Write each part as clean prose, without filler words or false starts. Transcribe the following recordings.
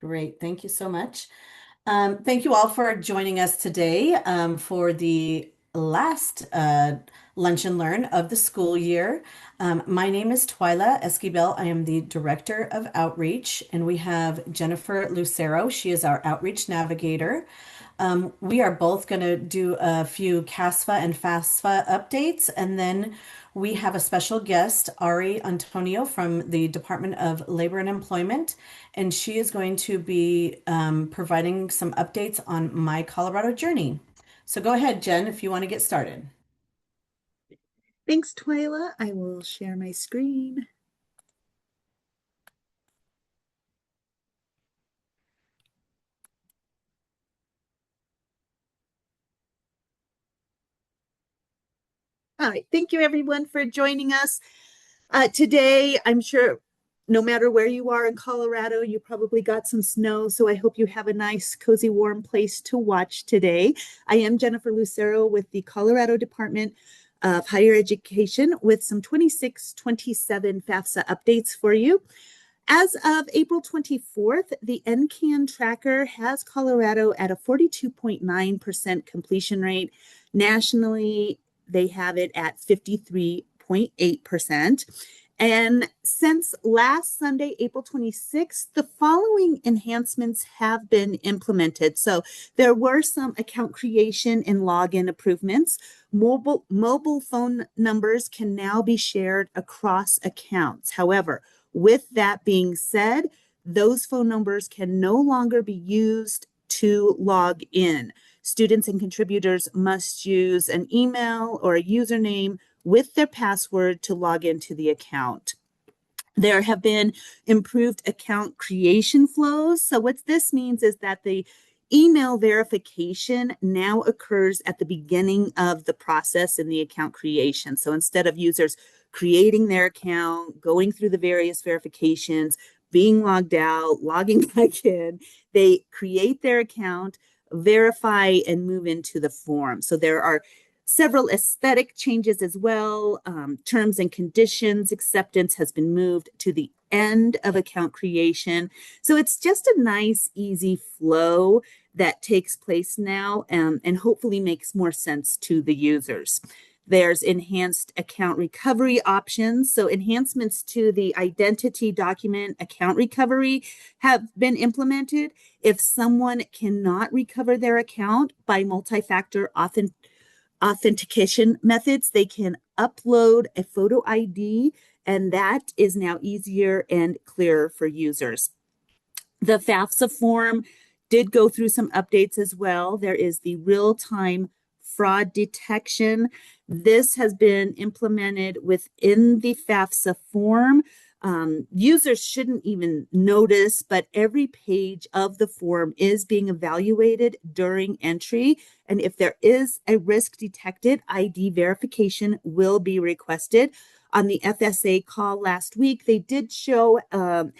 Great. Thank you so much. Thank you all for joining us today for the last Lunch and Learn of the school year. My name is Twyla Esquivel. I am the Director of Outreach, and we have Jennifer Lucero. She is our Outreach Navigator. We are both going to do a few CASFA and FAFSA updates, and then we have a special guest, Ari Antonio from the Department of Labor and Employment, and she is going to be providing some updates on my Colorado journey. So go ahead, Jen, if you want to get started. Thanks, Twyla. I will share my screen. All right. Thank you, everyone, for joining us. Today, I'm sure no matter where you are in Colorado, you probably got some snow. So I hope you have a nice, cozy, warm place to watch today. I am Jennifer Lucero with the Colorado Department of Higher Education with some 26-27 FAFSA updates for you. As of April 24th, the NCAN tracker has Colorado at a 42.9% completion rate. Nationally, they have it at 53.8%. And since last Sunday, April 26th, the following enhancements have been implemented. So there were some account creation and login improvements. Mobile phone numbers can now be shared across accounts. However, with that being said, those phone numbers can no longer be used to log in. Students and contributors must use an email or a username with their password to log into the account. There have been improved account creation flows. So what this means is that the email verification now occurs at the beginning of the process in the account creation. So instead of users creating their account, going through the various verifications, being logged out, logging back in, they create their account, verify, and move into the form. So there are several aesthetic changes as well. Terms and conditions acceptance has been moved to the end of account creation. So it's just a nice, easy flow that takes place now and hopefully makes more sense to the users. There's enhanced account recovery options. So enhancements to the identity document account recovery have been implemented. If someone cannot recover their account by multi-factor authentication methods, they can upload a photo ID, and that is now easier and clearer for users. The FAFSA form did go through some updates as well. There is the real-time fraud detection. This has been implemented within the FAFSA form. Users shouldn't even notice, but every page of the form is being evaluated during entry. And if there is a risk detected, ID verification will be requested. On the FSA call last week, they did show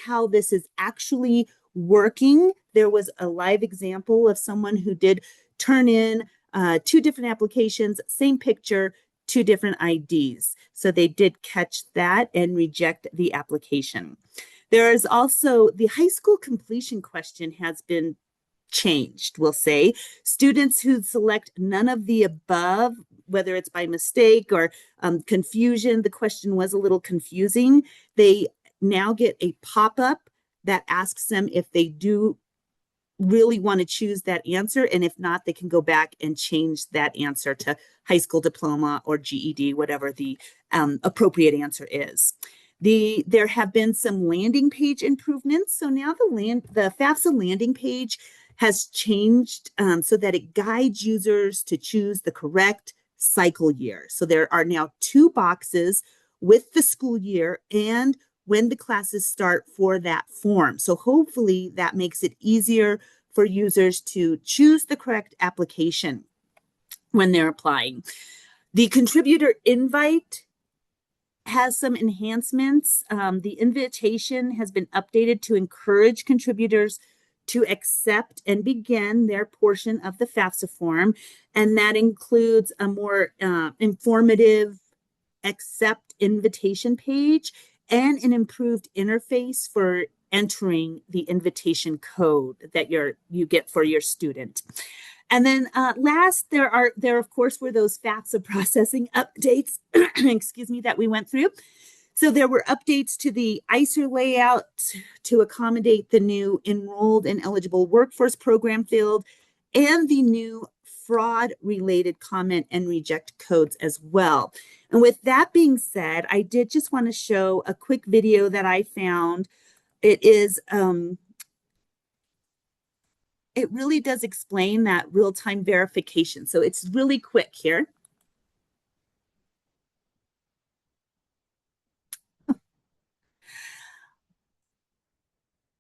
how this is actually working. There was a live example of someone who did turn in two different applications, same picture, two different IDs. So they did catch that and reject the application. There is also the high school completion question has been changed, we'll say. Students who select none of the above, whether it's by mistake or confusion, the question was a little confusing. They now get a pop-up that asks them if they do really want to choose that answer. And if not, they can go back and change that answer to high school diploma or GED, whatever the appropriate answer is. There have been some landing page improvements. So now the FAFSA landing page has changed so that it guides users to choose the correct cycle year. So there are now two boxes with the school year and when the classes start for that form. So hopefully that makes it easier for users to choose the correct application when they're applying. The contributor invite has some enhancements. The invitation has been updated to encourage contributors to accept and begin their portion of the FAFSA form, and that includes a more informative accept invitation page and an improved interface for entering the invitation code that you get for your student. And then last, there of course were those FAFSA processing updates, excuse me, that we went through. So there were updates to the ICER layout to accommodate the new enrolled and eligible workforce program field and the new fraud related comment and reject codes as well. And with that being said, I did just want to show a quick video that I found. It really does explain that real-time verification. So it's really quick here.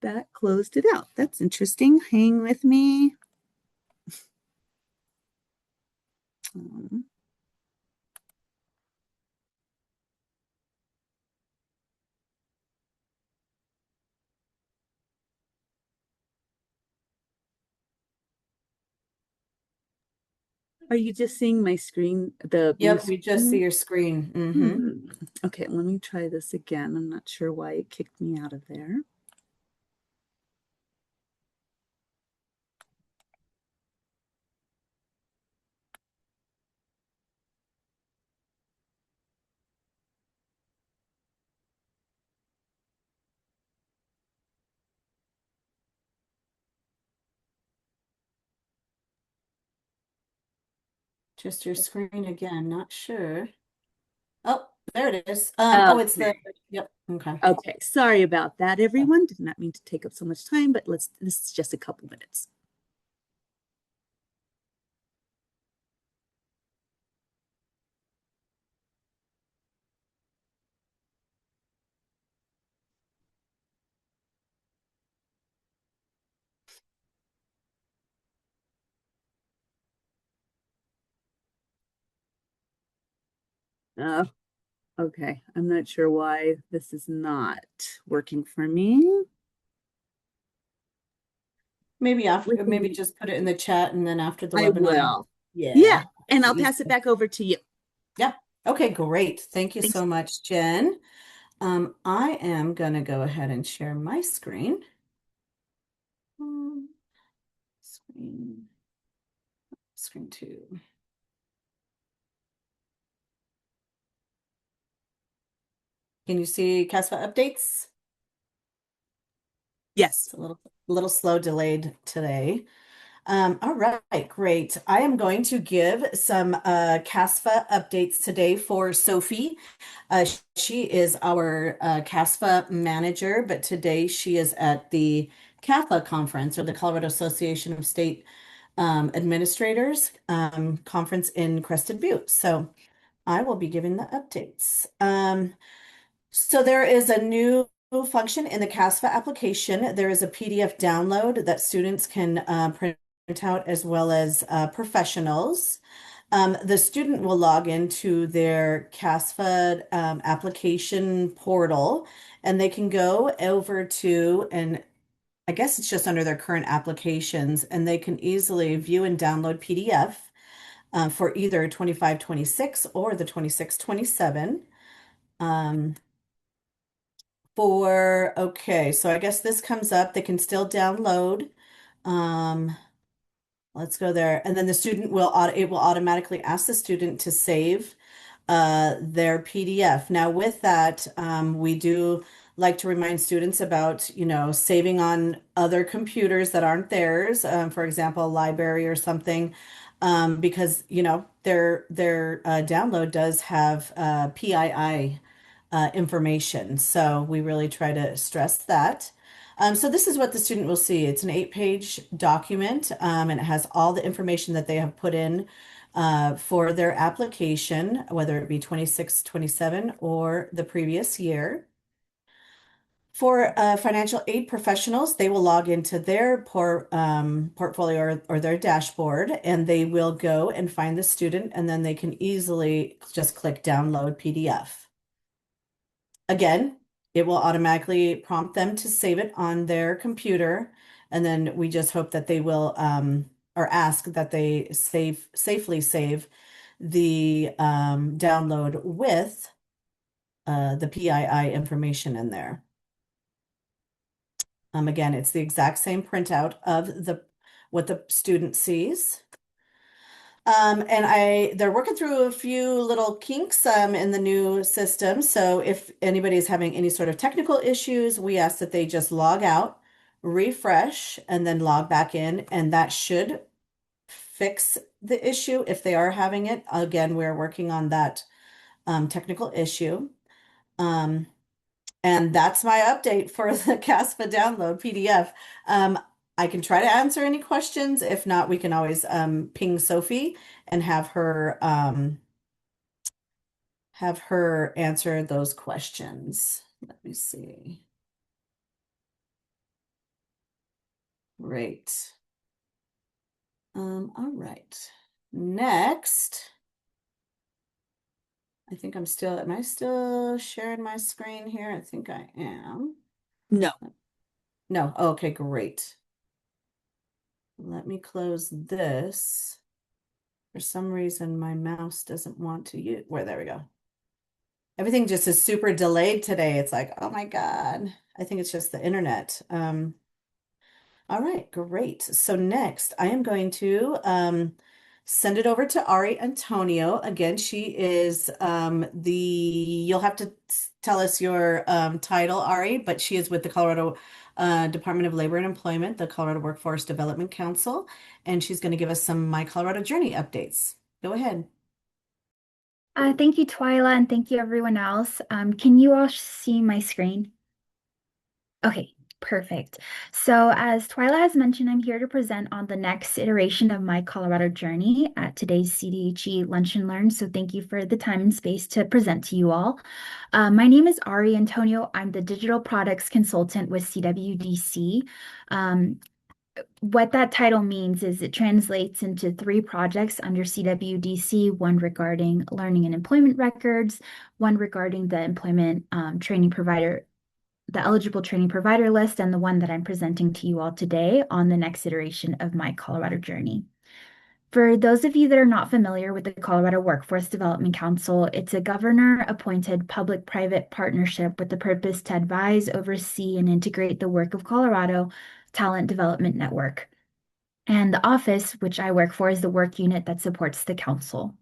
That closed it out. That's interesting. Hang with me. Are you just seeing my screen, the blue Yep, we just see screen? your screen. Okay, let me try this again. I'm not sure why it kicked me out of there. Just your screen again, not sure. Oh, there it is. Oh, it's the, Okay. yep, okay. Okay, sorry about that, everyone. Did not mean to take up so much time, but this is just a couple minutes. Oh, okay. I'm not sure why this is not working for me. Maybe We after, maybe can, just put it in the chat and then after the I webinar. will. Yeah, Yeah. and I'll Easy. pass it back over to you. Yeah. Okay, great. Thank you Thanks. so much, Jen. I am gonna go ahead and share my screen. Um, Screen, screen two. Can you see CASFA updates? Yes. It's a little slow delayed today. All right, great. I am going to give some CASFA updates today for Sophie. She is our CASFA manager, but today she is at the CAFA conference, or the Colorado Association of State Administrators conference in Crested Butte. So I will be giving the updates. So there is a new function in the CASFA application. There is a PDF download that students can print out as well as professionals. The student will log into their CASFA application portal and they can go over to, and I guess it's just under their current applications, and they can easily view and download PDF for either 25-26 or the 26-27. Okay, so I guess this comes up, they can still download. Um, let's go there. And then the student will, it will automatically ask the student to save their PDF. Now with that, we do like to remind students about, saving on other computers that aren't theirs, for example, a library or something, because, their download does have PII information. So we really try to stress that. So this is what the student will see. It's an 8-page document, and it has all the information that they have put in for their application, whether it be 26, 27, or the previous year. For financial aid professionals, they will log into their portfolio or their dashboard, and they will go and find the student, and then they can easily just click download PDF. Again, it will automatically prompt them to save it on their computer, and then we just hope that they will or ask that they safely save the download with the PII information in there. Again, it's the exact same printout of what the student sees. And they're working through a few little kinks in the new system. So if anybody is having any sort of technical issues, we ask that they just log out, refresh, and then log back in, and that should fix the issue if they are having it. Again, we're working on that technical issue. Um, and that's my update for the CASFA download PDF. Um, I can try to answer any questions. If not, we can always ping Sophie and have her answer those questions. Let me see. Great. All right. Next, I think am I still sharing my screen here? I think I am. No. No. Okay, great. Let me close this. For some reason, my mouse doesn't want to use, there we go. Everything just is super delayed today. It's like, oh my God. I think it's just the internet. All right, great. So next, I am going to send it over to Ari Antonio. Again, she is you'll have to tell us your title, Ari, but she is with the Colorado Department of Labor and Employment, the Colorado Workforce Development Council, and she's going to give us some My Colorado Journey updates. Go ahead. Thank you, Twyla, and thank you, everyone else. Can you all see my screen? Okay, perfect. So as Twyla has mentioned, I'm here to present on the next iteration of my Colorado journey at today's CDHE Lunch and Learn. So thank you for the time and space to present to you all. My name is Ari Antonio. I'm the Digital Products Consultant with CWDC. What that title means is it translates into 3 projects under CWDC, one regarding learning and employment records, one regarding the employment training provider, the eligible training provider list, and the one that I'm presenting to you all today on the next iteration of my Colorado journey. For those of you that are not familiar with the Colorado Workforce Development Council, it's a governor-appointed public-private partnership with the purpose to advise, oversee, and integrate the work of Colorado Talent Development Network. And the office, which I work for, is the work unit that supports the council.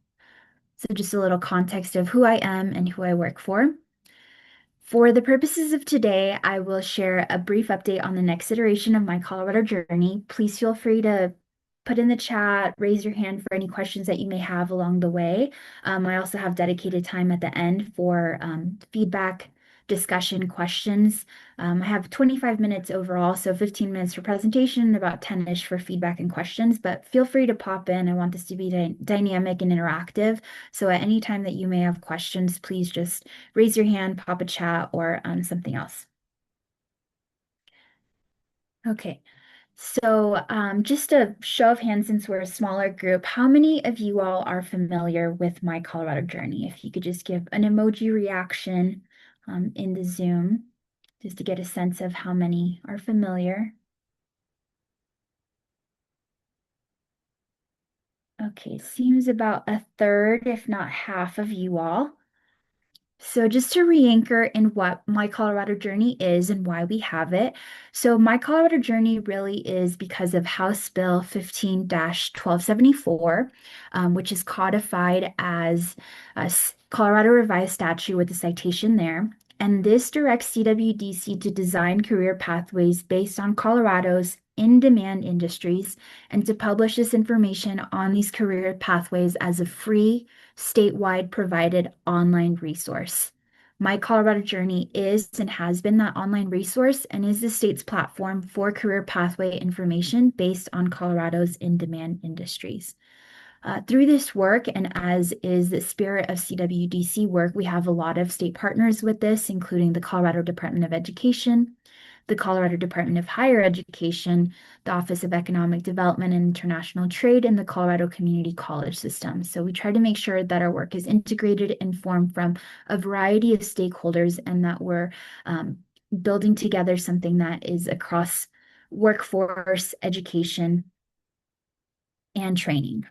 So just a little context of who I am and who I work for. For the purposes of today, I will share a brief update on the next iteration of my Colorado journey. Please feel free to put in the chat, raise your hand for any questions that you may have along the way. I also have dedicated time at the end for feedback, discussion, questions. I have 25 minutes overall, so 15 minutes for presentation, about 10-ish for feedback and questions, but feel free to pop in. I want this to be dynamic and interactive. So at any time that you may have questions, please just raise your hand, pop a chat, or something else. Okay. So just a show of hands, since we're a smaller group, how many of you all are familiar with my Colorado journey? If you could just give an emoji reaction in the Zoom, just to get a sense of how many are familiar. Okay, seems about a third, if not half of you all. So just to re-anchor in what My Colorado Journey is and why we have it. So My Colorado Journey really is because of House Bill 15-1274, which is codified as a Colorado Revised Statute with a citation there. And this directs CWDC to design career pathways based on Colorado's in-demand industries and to publish this information on these career pathways as a free statewide provided online resource. My Colorado Journey is and has been that online resource and is the state's platform for career pathway information based on Colorado's in-demand industries. Through this work, and as is the spirit of CWDC work, we have a lot of state partners with this, including the Colorado Department of Education, the Colorado Department of Higher Education, the Office of Economic Development and International Trade, and the Colorado Community College System. So we try to make sure that our work is integrated and formed from a variety of stakeholders and that we're building together something that is across workforce, education, and training.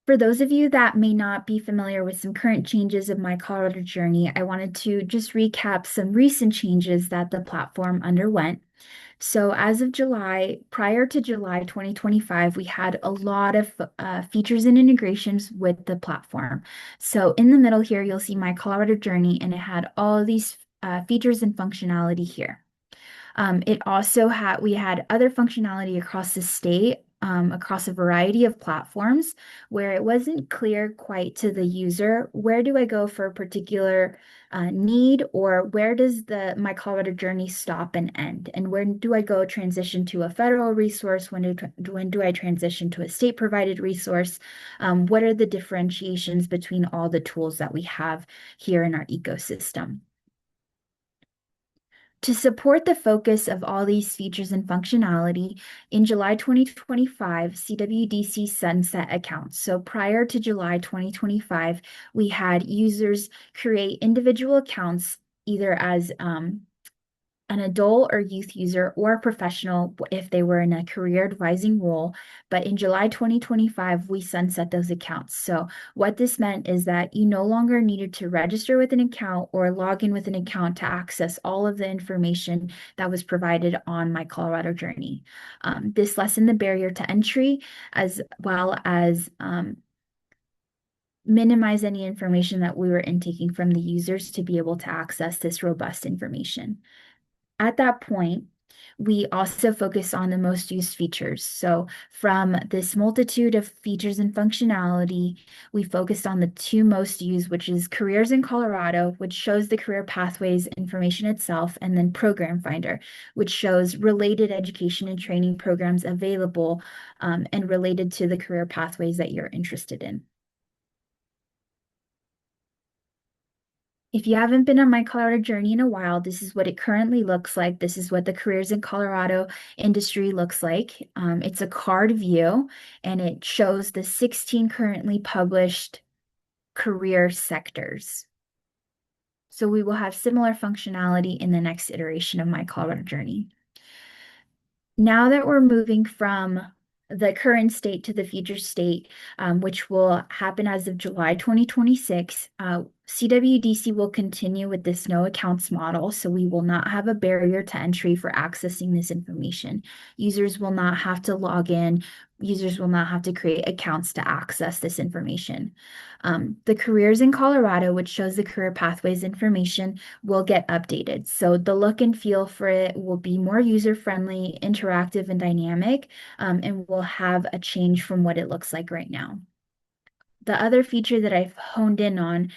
For those of you that may not be familiar with some current changes of My Colorado Journey, I wanted to just recap some recent changes that the platform underwent. So as of July, prior to July 2025, we had a lot of features and integrations with the platform. So in the middle here, you'll see My Colorado Journey, and it had all of these features and functionality here. We had other functionality across the state, across a variety of platforms where it wasn't clear quite to the user, where do I go for a particular need, or where does My Colorado Journey stop and end? And where do I go transition to a federal resource? When do I transition to a state provided resource? What are the differentiations between all the tools that we have here in our ecosystem? To support the focus of all these features and functionality, in July 2025, CWDC sunset accounts. So prior to July 2025, we had users create individual accounts either as an adult or youth user or a professional if they were in a career advising role. But in July 2025, we sunset those accounts. So what this meant is that you no longer needed to register with an account or log in with an account to access all of the information that was provided on My Colorado Journey. This lessened the barrier to entry as well as minimize any information that we were intaking from the users to be able to access this robust information. At that point, we also focus on the most used features. So from this multitude of features and functionality, we focused on the two most used, which is Careers in Colorado, which shows the career pathways information itself, and then Program Finder, which shows related education and training programs available and related to the career pathways that you're interested in. If you haven't been on My Colorado Journey in a while, this is what it currently looks like. This is what the Careers in Colorado industry looks like. It's a card view, and it shows the 16 currently published career sectors. So we will have similar functionality in the next iteration of My Colorado Journey. Now that we're moving from the current state to the future state, which will happen as of July 2026, CWDC will continue with this no accounts model, so we will not have a barrier to entry for accessing this information. Users will not have to log in. Users will not have to create accounts to access this information. The Careers in Colorado, which shows the career pathways information, will get updated. So the look and feel for it will be more user-friendly, interactive, and dynamic, and will have a change from what it looks like right now. The other feature that I've honed in on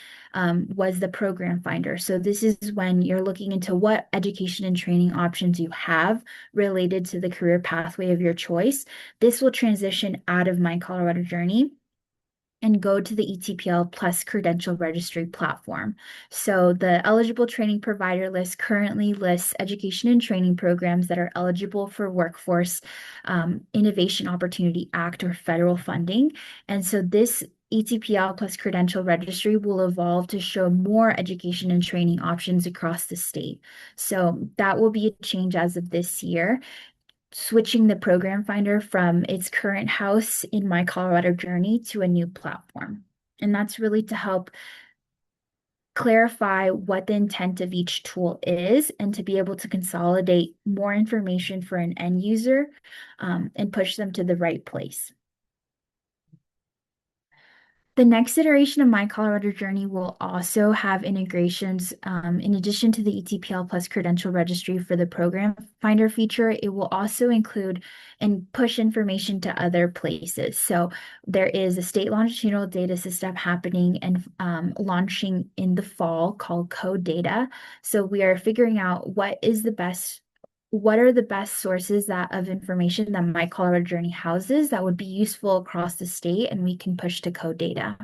was the Program Finder. So this is when you're looking into what education and training options you have related to the career pathway of your choice. This will transition out of My Colorado Journey and go to the ETPL Plus Credential Registry platform. So the eligible training provider list currently lists education and training programs that are eligible for Workforce Innovation Opportunity Act or federal funding. And so this ETPL Plus Credential Registry will evolve to show more education and training options across the state. So that will be a change as of this year, switching the Program Finder from its current house in My Colorado Journey to a new platform. And that's really to help clarify what the intent of each tool is and to be able to consolidate more information for an end user and push them to the right place. The next iteration of My Colorado Journey will also have integrations. In addition to the ETPL Plus Credential Registry for the Program Finder feature, it will also include and push information to other places. So there is a state longitudinal data system happening and launching in the fall called Code Data. So we are figuring out what are the best sources of information that My Colorado Journey houses that would be useful across the state, and we can push to Code Data.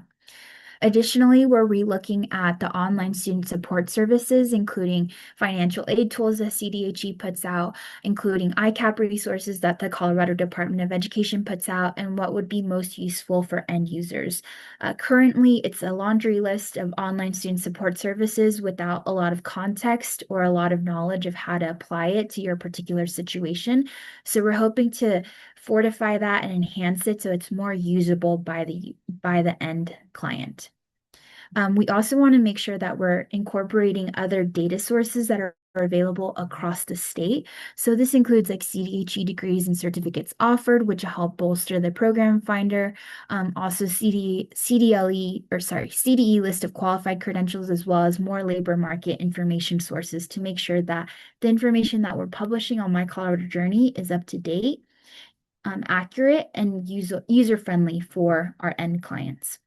Additionally, we're relooking at the online student support services, including financial aid tools that CDHE puts out, including ICAP resources that the Colorado Department of Education puts out, and what would be most useful for end users. Currently, it's a laundry list of online student support services without a lot of context or a lot of knowledge of how to apply it to your particular situation. So we're hoping to fortify that and enhance it so it's more usable by the end client. We also want to make sure that we're incorporating other data sources that are available across the state. So this includes like CDHE degrees and certificates offered, which help bolster the program finder. Also CDE list of qualified credentials, as well as more labor market information sources to make sure that the information that we're publishing on My Colorado Journey is up to date, accurate, and user-friendly for our end clients.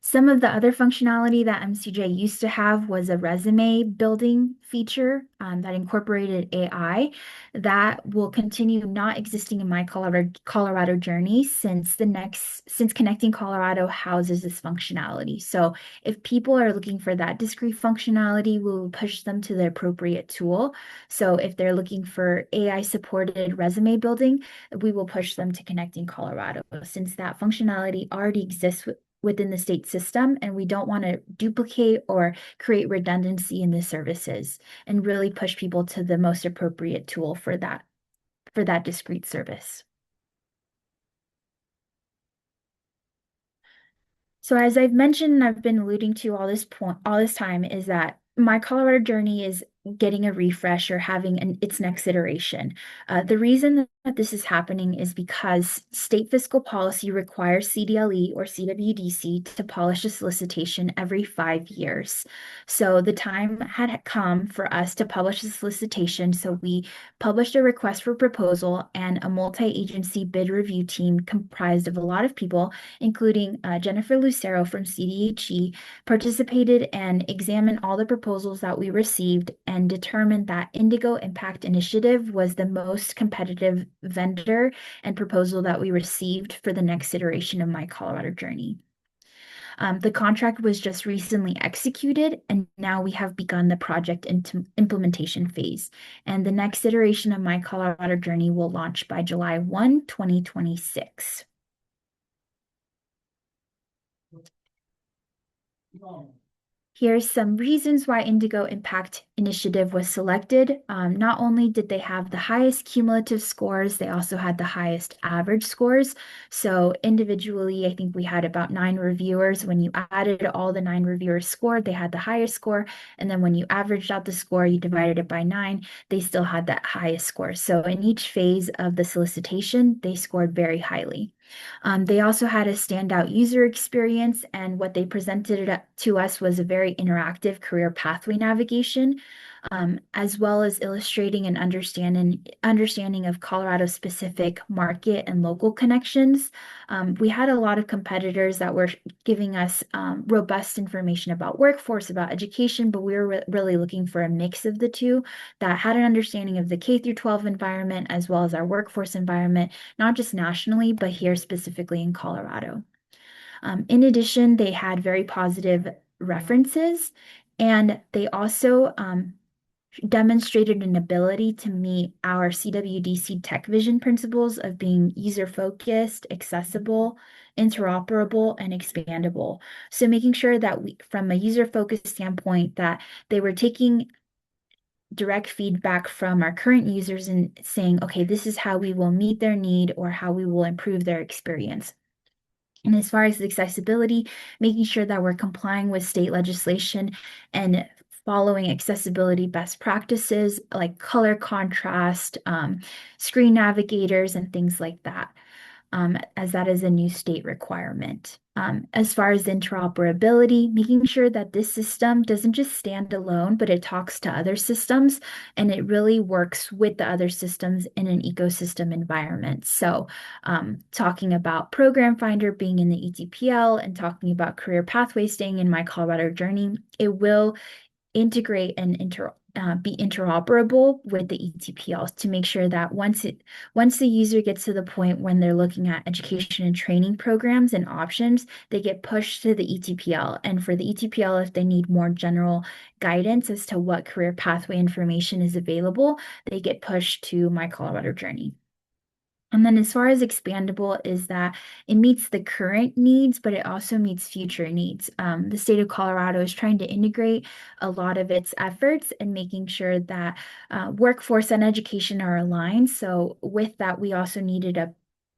Some of the other functionality that MCJ used to have was a resume building feature that incorporated AI that will continue not existing in My Colorado Journey since Connecting Colorado houses this functionality. So if people are looking for that discrete functionality, we will push them to the appropriate tool. So if they're looking for AI supported resume building, we will push them to Connecting Colorado since that functionality already exists within the state system, and we don't want to duplicate or create redundancy in the services and really push people to the most appropriate tool for that discrete service. So as I've mentioned, and I've been alluding to all this time, is that My Colorado Journey is getting a refresh or having its next iteration. The reason that this is happening is because state fiscal policy requires CDLE or CWDC to polish a solicitation every 5 years. So the time had come for us to publish a solicitation. So we published a request for proposal, and a multi-agency bid review team comprised of a lot of people, including Jennifer Lucero from CDHE, participated and examined all the proposals that we received and determined that Indigo Impact Initiative was the most competitive vendor and proposal that we received for the next iteration of My Colorado Journey. The contract was just recently executed, and now we have begun the project implementation phase. And the next iteration of My Colorado Journey will launch by July 1, 2026. Here's some reasons why Indigo Impact Initiative was selected. Not only did they have the highest cumulative scores, they also had the highest average scores. So individually, I think we had about 9 reviewers. When you added all the 9 reviewers scored, they had the highest score. And then when you averaged out the score, you divided it by 9, they still had that highest score. So in each phase of the solicitation, they scored very highly. They also had a standout user experience, and what they presented to us was a very interactive career pathway navigation, as well as illustrating an understanding of Colorado-specific market and local connections. We had a lot of competitors that were giving us robust information about workforce, about education, but we were really looking for a mix of the two that had an understanding of the K through 12 environment as well as our workforce environment, not just nationally, but here specifically in Colorado. In addition, they had very positive references, and they also demonstrated an ability to meet our CWDC Tech Vision principles of being user-focused, accessible, interoperable, and expandable. So making sure that from a user-focused standpoint, that they were taking direct feedback from our current users and saying, okay, this is how we will meet their need or how we will improve their experience. And as far as accessibility, making sure that we're complying with state legislation and following accessibility best practices like color contrast, screen navigators, and things like that, as that is a new state requirement. As far as interoperability, making sure that this system doesn't just stand alone, but it talks to other systems and it really works with the other systems in an ecosystem environment. So talking about Program Finder being in the ETPL and talking about Career Pathway staying in My Colorado Journey, it will integrate and be interoperable with the ETPLs to make sure that once the user gets to the point when they're looking at education and training programs and options, they get pushed to the ETPL. And for the ETPL, if they need more general guidance as to what career pathway information is available, they get pushed to My Colorado Journey. And then as far as expandable is that it meets the current needs, but it also meets future needs. The state of Colorado is trying to integrate a lot of its efforts and making sure that workforce and education are aligned. So with that, we also needed a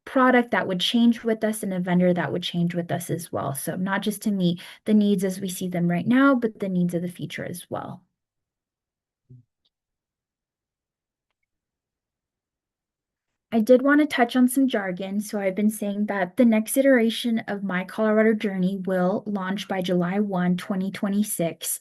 product that would change with us and a vendor that would change with us as well. So not just to meet the needs as we see them right now, but the needs of the future as well. I did want to touch on some jargon. So I've been saying that the next iteration of My Colorado Journey will launch by July 1, 2026.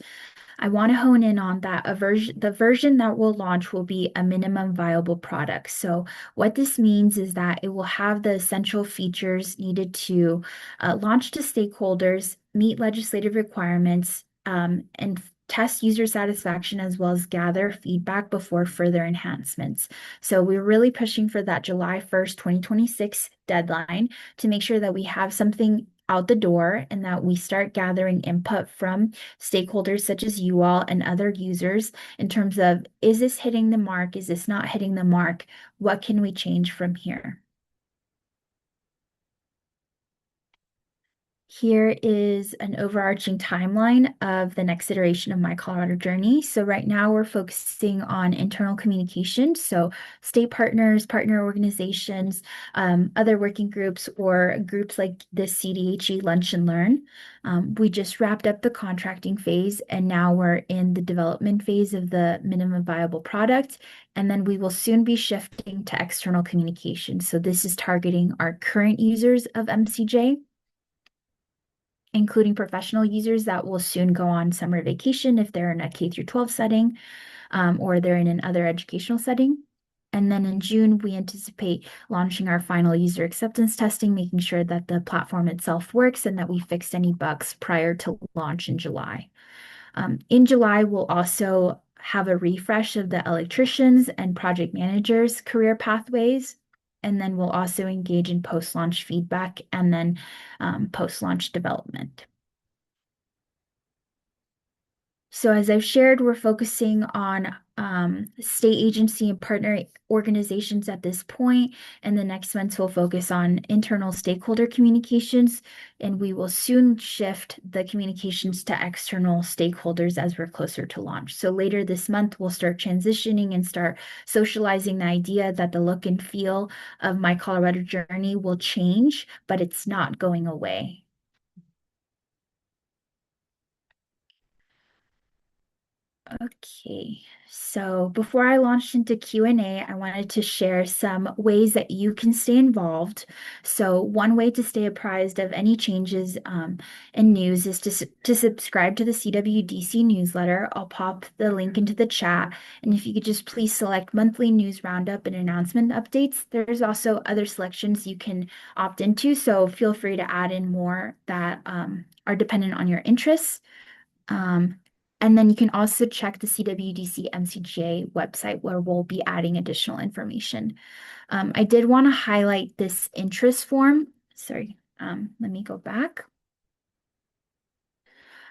I want to hone in on that. The version that will launch will be a minimum viable product. So what this means is that it will have the essential features needed to launch to stakeholders, meet legislative requirements, and test user satisfaction as well as gather feedback before further enhancements. So we're really pushing for that July 1st, 2026 deadline to make sure that we have something out the door and that we start gathering input from stakeholders such as you all and other users in terms of, is this hitting the mark? Is this not hitting the mark? What can we change from here? Here is an overarching timeline of the next iteration of My Colorado Journey. So right now we're focusing on internal communication. So state partners, partner organizations, other working groups, or groups like the CDHE Lunch and Learn. We just wrapped up the contracting phase, and now we're in the development phase of the minimum viable product. And then we will soon be shifting to external communication. So this is targeting our current users of MCJ, including professional users that will soon go on summer vacation if they're in a K through 12 setting, or they're in another educational setting. And then in June, we anticipate launching our final user acceptance testing, making sure that the platform itself works and that we fixed any bugs prior to launch in July. In July, we'll also have a refresh of the electricians and project managers' career pathways. And then we'll also engage in post-launch feedback and then post-launch development. So as I've shared, we're focusing on state agency and partner organizations at this point, and the next months we'll focus on internal stakeholder communications, and we will soon shift the communications to external stakeholders as we're closer to launch. So later this month, we'll start transitioning and start socializing the idea that the look and feel of My Colorado Journey will change, but it's not going away. Okay, so before I launched into Q&A, I wanted to share some ways that you can stay involved. So one way to stay apprised of any changes and news is to subscribe to the CWDC newsletter. I'll pop the link into the chat. And if you could just please select monthly news roundup and announcement updates. There's also other selections you can opt into, so feel free to add in more that are dependent on your interests. And then you can also check the CWDC MCGA website where we'll be adding additional information. I did want to highlight this interest form. Sorry, let me go back.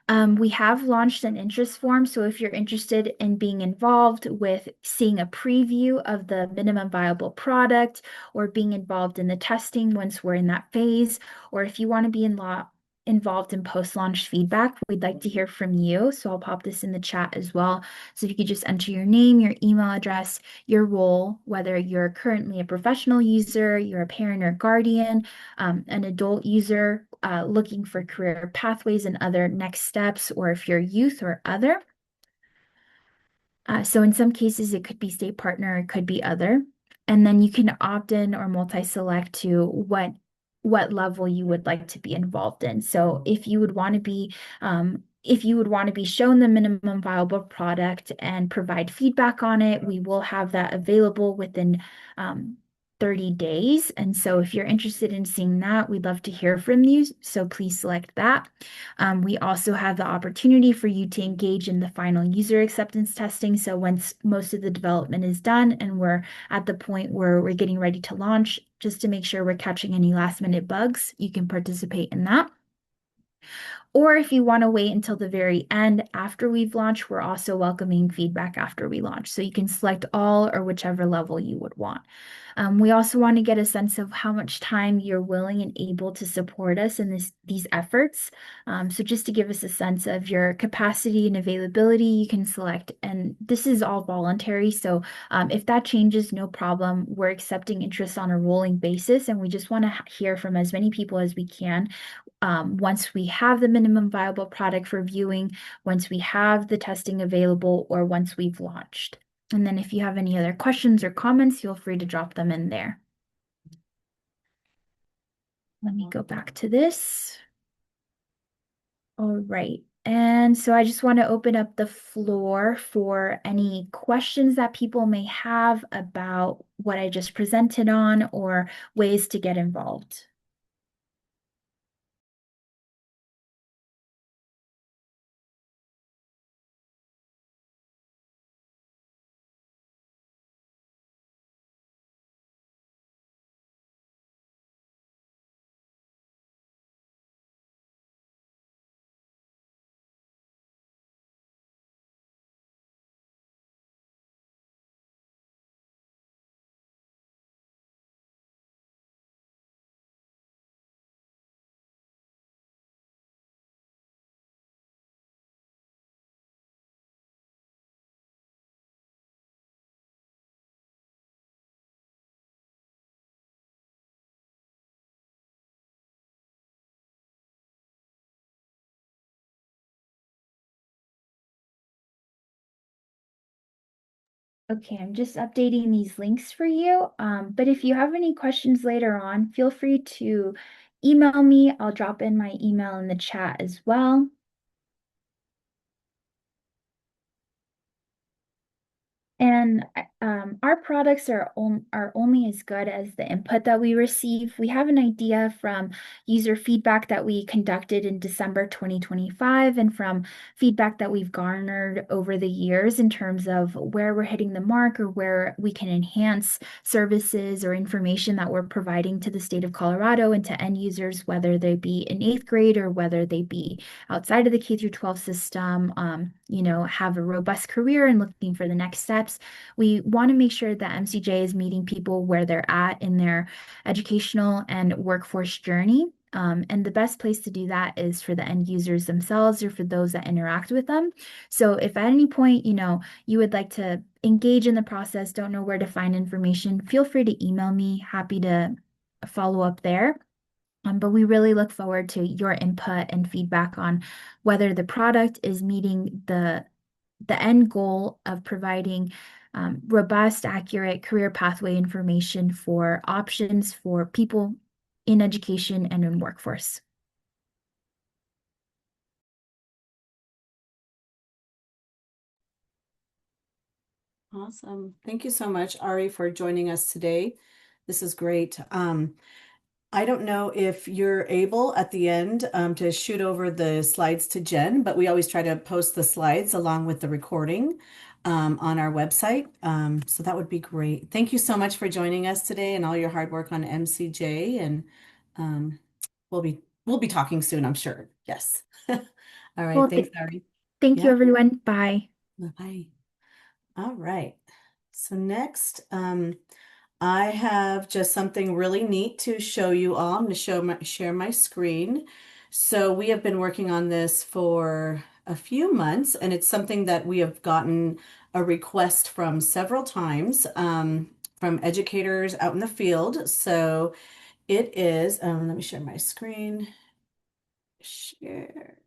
We have launched an interest form, so if you're interested in being involved with seeing a preview of the minimum viable product or being involved in the testing once we're in that phase, or if you want to be involved in post-launch feedback, we'd like to hear from you. So I'll pop this in the chat as well. So if you could just enter your name, your email address, your role, whether you're currently a professional user, you're a parent or guardian, an adult user looking for career pathways and other next steps, or if you're youth or other. So in some cases, it could be state partner, it could be other. And then you can opt in or multi-select to what level you would like to be involved in. So if you would want to be shown the minimum viable product and provide feedback on it, we will have that available within 30 days. And so if you're interested in seeing that, we'd love to hear from you. So please select that. We also have the opportunity for you to engage in the final user acceptance testing. So once most of the development is done and we're at the point where we're getting ready to launch, just to make sure we're catching any last minute bugs, you can participate in that. Or if you want to wait until the very end after we've launched, we're also welcoming feedback after we launch. So you can select all or whichever level you would want. We also want to get a sense of how much time you're willing and able to support us in these efforts. So just to give us a sense of your capacity and availability, you can select, and this is all voluntary. So if that changes, no problem. We're accepting interest on a rolling basis, and we just want to hear from as many people as we can. Once we have the minimum viable product for viewing, once we have the testing available, or once we've launched. And then if you have any other questions or comments, feel free to drop them in there. Let me go back to this. All right. And so I just want to open up the floor for any questions that people may have about what I just presented on or ways to get involved. Okay, I'm just updating these links for you. But if you have any questions later on, feel free to email me. I'll drop in my email in the chat as well. And our products are only as good as the input that we receive. We have an idea from user feedback that we conducted in December 2025 and from feedback that we've garnered over the years in terms of where we're hitting the mark or where we can enhance services or information that we're providing to the state of Colorado and to end users, whether they be in 8th grade or whether they be outside of the K through 12 system, have a robust career and looking for the next steps. We want to make sure that MCJ is meeting people where they're at in their educational and workforce journey. And the best place to do that is for the end users themselves or for those that interact with them. So if at any point, you would like to engage in the process, don't know where to find information, feel free to email me. Happy to follow up there. But we really look forward to your input and feedback on whether the product is meeting the end goal of providing robust, accurate career pathway information for options for people in education and in workforce. Awesome. Thank you so much, Ari, for joining us today. This is great. I don't know if you're able at the end to shoot over the slides to Jen, but we always try to post the slides along with the recording on our website. So that would be great. Thank you so much for joining us today and all your hard work on MCJ. And um, we'll be talking soon, I'm sure. Yes. All right. Well, Thanks, Ari. thank you, Yeah. everyone. Bye. Bye. All right. So next, I have just something really neat to show you all. I'm going to share my screen. So we have been working on this for a few months, and it's something that we have gotten a request from several times from educators out in the field. So it is, let me share my screen. Share.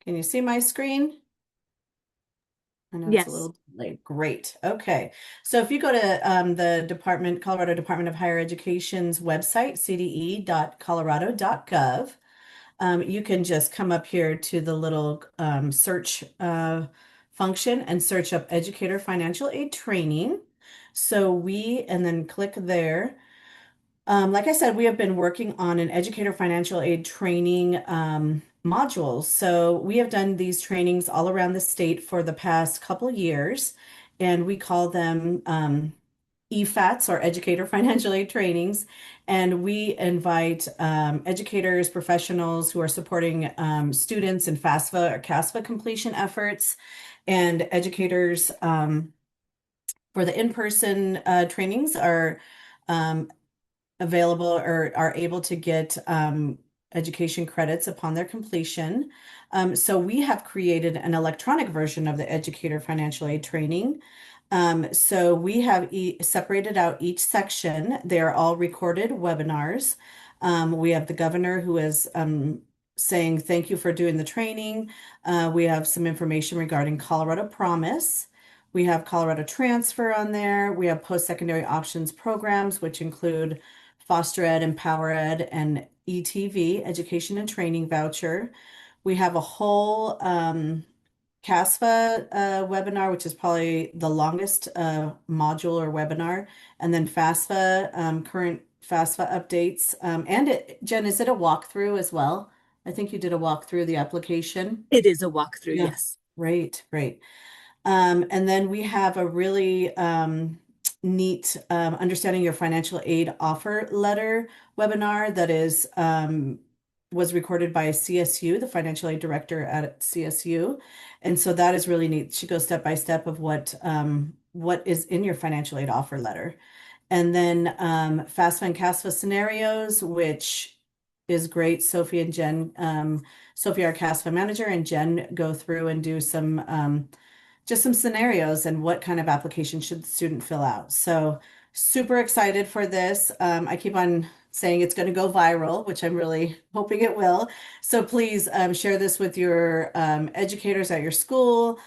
Can you see my screen? I know it's a Yes. little late. Great. Okay. So if you go to the Colorado Department of Higher Education's website, cde.colorado.gov, you can just come up here to the little search function and search up Educator Financial Aid Training. And then click there. Like I said, we have been working on an educator financial aid training module. So we have done these trainings all around the state for the past couple years, and we call them EFATs or Educator Financial Aid Trainings, and we invite educators, professionals who are supporting students in FAFSA or CASFA completion efforts, and educators for the in-person trainings are um, available or are able to get education credits upon their completion. So we have created an electronic version of the Educator Financial Aid Training. So we have separated out each section. They are all recorded webinars. We have the governor who is saying thank you for doing the training. We have some information regarding Colorado Promise. We have Colorado Transfer on there. We have post-secondary options programs, which include Foster Ed, Empower Ed, and ETV, Education and Training Voucher. We have a whole CASFA webinar, which is probably the longest module or webinar, and then FAFSA, current FAFSA updates. Jen, is it a walkthrough as well? I think you did a walkthrough the application. It is a walkthrough, Yeah, yes. great, great. And then we have a really neat understanding your financial aid offer letter webinar that is was recorded by CSU, the financial aid director at CSU. And so that is really neat. She goes step by step of what is in your financial aid offer letter. And then FAFSA and CASFA scenarios, which is great. Sophie and Jen, Sophie, our CASFA manager, and Jen go through and do some just some scenarios and what kind of application should the student fill out. So super excited for this. I keep on saying it's going to go viral, which I'm really hoping it will. So please share this with your educators at your school.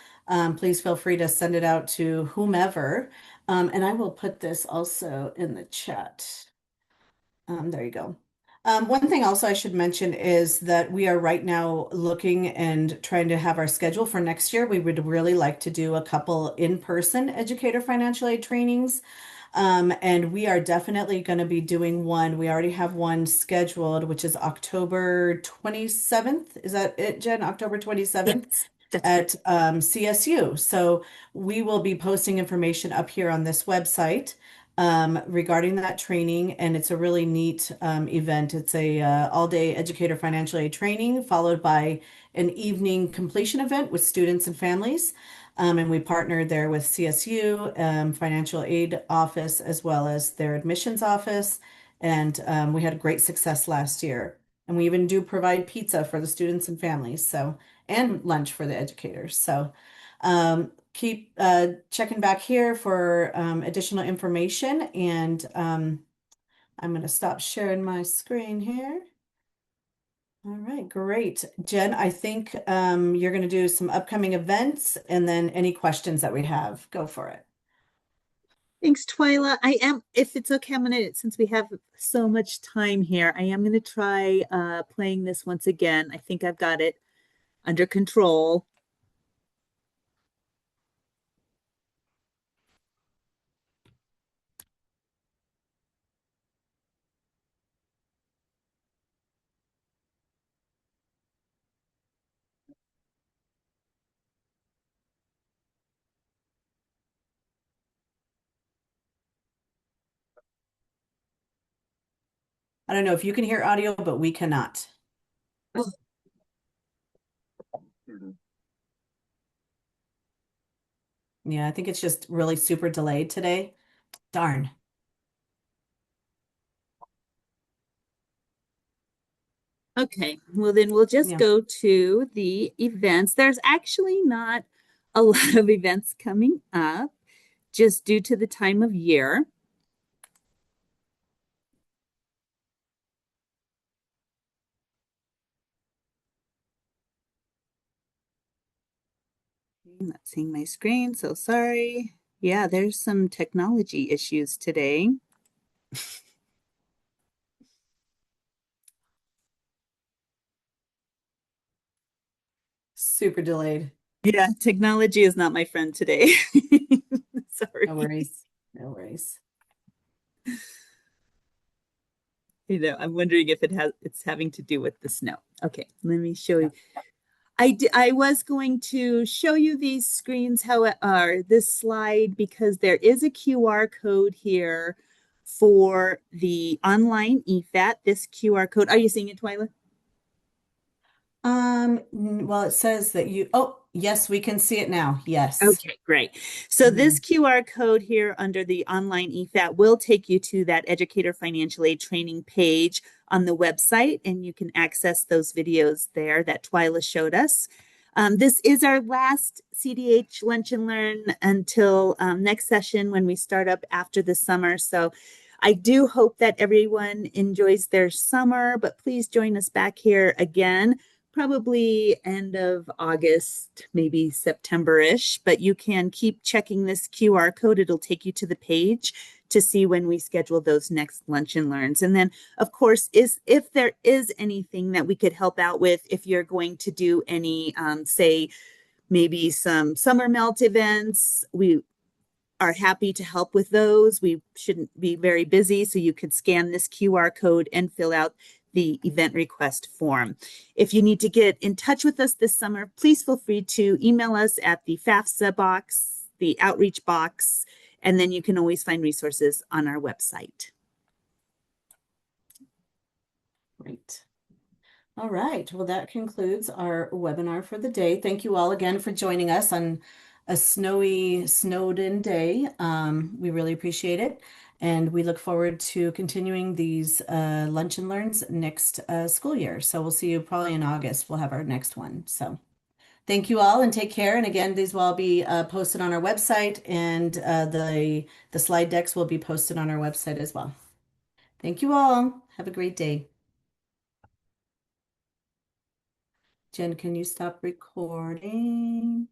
Please feel free to send it out to whomever. And I will put this also in the chat. There you go. One thing also I should mention is that we are right now looking and trying to have our schedule for next year. We would really like to do a couple in-person educator financial aid trainings. And we are definitely going to be doing one. We already have one scheduled, which is October 27th. Is that it, Jen? October 27th Yes, that's at correct. CSU. So we will be posting information up here on this website regarding that training, and it's a really neat event. It's a all-day educator financial aid training followed by an evening completion event with students and families. And we partnered there with CSU Financial Aid Office as well as their admissions office. And we had great success last year. And we even do provide pizza for the students and families. So, and lunch for the educators. So, keep checking back here for additional information. And I'm going to stop sharing my screen here. All right, great. Jen, I think you're going to do some upcoming events and then any questions that we have. Go for it. Thanks, Twyla. If it's okay, since we have so much time here, I am gonna try playing this once again. I think I've got it under control. I don't know if you can hear audio, but we cannot. Yeah, I think it's just really super delayed today. Darn. Okay, well then we'll just Yeah. go to the events. There's actually not a lot of events coming up just due to the time of year. I'm not seeing my screen, so sorry. Yeah, there's some technology issues today. Super delayed. Yeah, technology is not my friend today. Sorry. No worries. No worries. I'm wondering if it's having to do with the snow. Okay, let me show you. I was going to show you these screens, this slide, because there is a QR code here for the online EFAT. This QR code, are you seeing it, Twyla? Well, it says that oh, yes, we can see it now. Yes. Okay, great. So this Mhm. QR code here under the online EFAT will take you to that educator financial aid training page on the website, and you can access those videos there that Twyla showed us. This is our last CDH Lunch and Learn until next session when we start up after the summer. So I do hope that everyone enjoys their summer, but please join us back here again probably end of August, maybe September-ish, but you can keep checking this QR code. It'll take you to the page to see when we schedule those next lunch and learns. And then, of course, if there is anything that we could help out with, if you're going to do any, say, maybe some summer melt events, we are happy to help with those. We shouldn't be very busy, so you could scan this QR code and fill out the event request form. If you need to get in touch with us this summer, please feel free to email us at the FAFSA box, the outreach box, and then you can always find resources on our website. Great. All right. Well, that concludes our webinar for the day. Thank you all again for joining us on a snowed-in day. We really appreciate it. And we look forward to continuing these lunch and learns next school year. So we'll see you probably in August. We'll have our next one. So thank you all and take care. And again, these will all be posted on our website, and the slide decks will be posted on our website as well. Thank you all. Have a great day. Jen, can you stop recording?